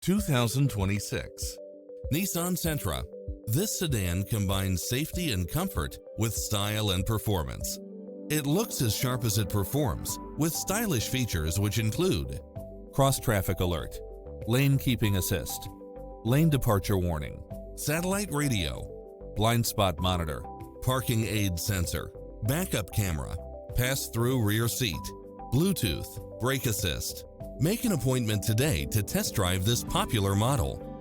2026 Nissan Sentra. This sedan combines safety and comfort with style and performance. It looks as sharp as it performs, with stylish features which include cross-traffic alert, lane keeping assist, lane departure warning, satellite radio, blind spot monitor, parking aid sensor, backup camera, pass-through rear seat, Bluetooth, brake assist. Make an appointment today to test drive this popular model.